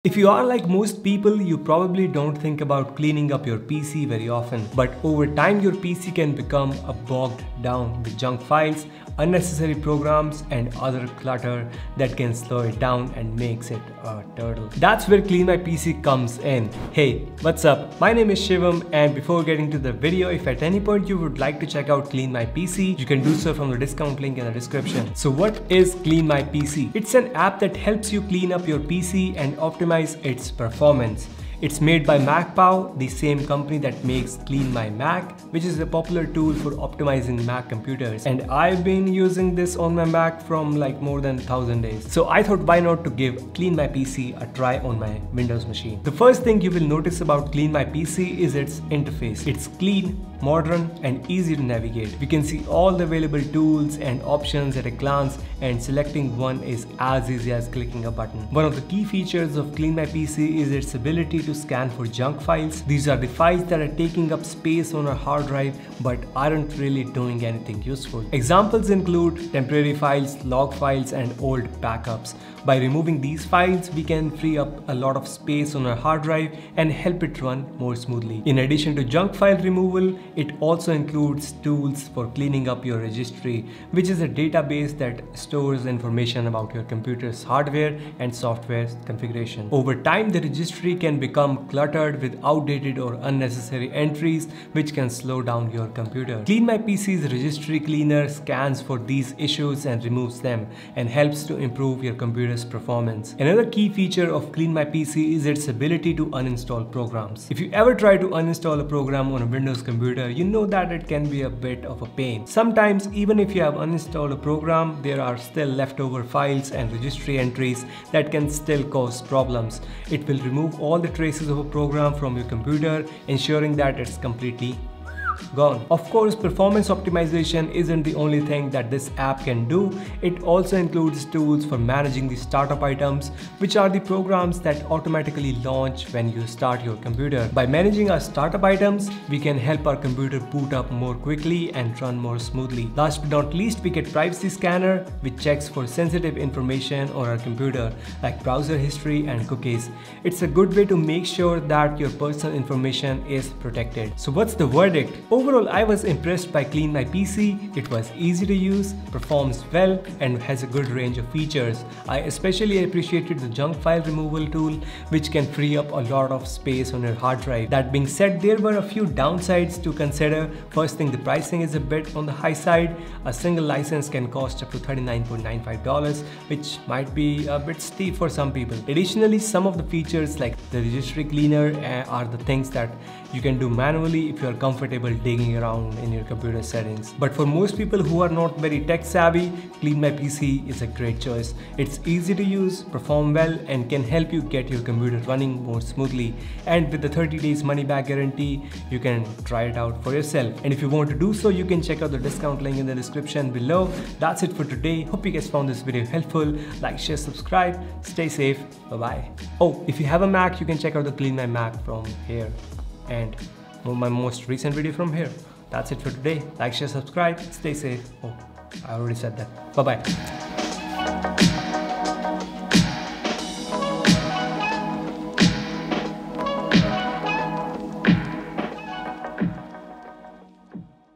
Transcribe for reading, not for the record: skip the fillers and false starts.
If you are like most people, you probably don't think about cleaning up your PC very often. But over time, your PC can become bogged down with junk files, unnecessary programs, and other clutter that can slow it down and makes it a turtle. That's where CleanMyPC comes in. Hey, what's up? My name is Shivam, and before getting to the video, if at any point you would like to check out CleanMyPC, you can do so from the discount link in the description. So what is CleanMyPC? It's an app that helps you clean up your PC and optimize its performance. It's made by macpaw, the same company that makes CleanMyMac, which is a popular tool for optimizing Mac computers. And I've been using this on my Mac from like more than 1000 days. So I thought why not to give CleanMyPC a try on my Windows machine. The first thing you will notice about CleanMyPC is its interface. It's clean, modern, and easy to navigate. We can see all the available tools and options at a glance, and selecting one is as easy as clicking a button. One of the key features of CleanMyPC is its ability to scan for junk files. These are the files that are taking up space on our hard drive but aren't really doing anything useful. Examples include temporary files, log files, and old backups. By removing these files, we can free up a lot of space on our hard drive and help it run more smoothly. In addition to junk file removal, it also includes tools for cleaning up your registry, which is a database that stores information about your computer's hardware and software configuration. Over time, the registry can become cluttered with outdated or unnecessary entries, which can slow down your computer. CleanMyPC's registry cleaner scans for these issues and removes them, and helps to improve your computer's performance. Another key feature of CleanMyPC is its ability to uninstall programs. If you ever try to uninstall a program on a Windows computer, you know that it can be a bit of a pain. Sometimes, even if you have uninstalled a program, there are still leftover files and registry entries that can still cause problems. It will remove all the traces of a program from your computer, ensuring that it's completely gone. Of course, performance optimization isn't the only thing that this app can do. It also includes tools for managing the startup items, which are the programs that automatically launch when you start your computer. By managing our startup items, we can help our computer boot up more quickly and run more smoothly. Last but not least, we get Privacy Scanner, which checks for sensitive information on our computer, like browser history and cookies. It's a good way to make sure that your personal information is protected. So what's the verdict? Overall, I was impressed by CleanMyPC. It was easy to use, performs well, and has a good range of features. I especially appreciated the junk file removal tool, which can free up a lot of space on your hard drive. That being said, there were a few downsides to consider. First thing, the pricing is a bit on the high side. A single license can cost up to $39.95, which might be a bit steep for some people. Additionally, some of the features like the registry cleaner are the things that you can do manually if you are comfortable digging around in your computer settings. But for most people who are not very tech savvy, CleanMyPC is a great choice. It's easy to use, perform well, and can help you get your computer running more smoothly. And with the 30 days money back guarantee, you can try it out for yourself. And if you want to do so, you can check out the discount link in the description below. That's it for today. Hope you guys found this video helpful. Like, share, subscribe. Stay safe. Bye-bye. Oh, if you have a Mac, you can check out the CleanMyMac from here, and my most recent video from here. That's it for today. Like, share, subscribe, stay safe. Oh, I already said that. Bye-bye.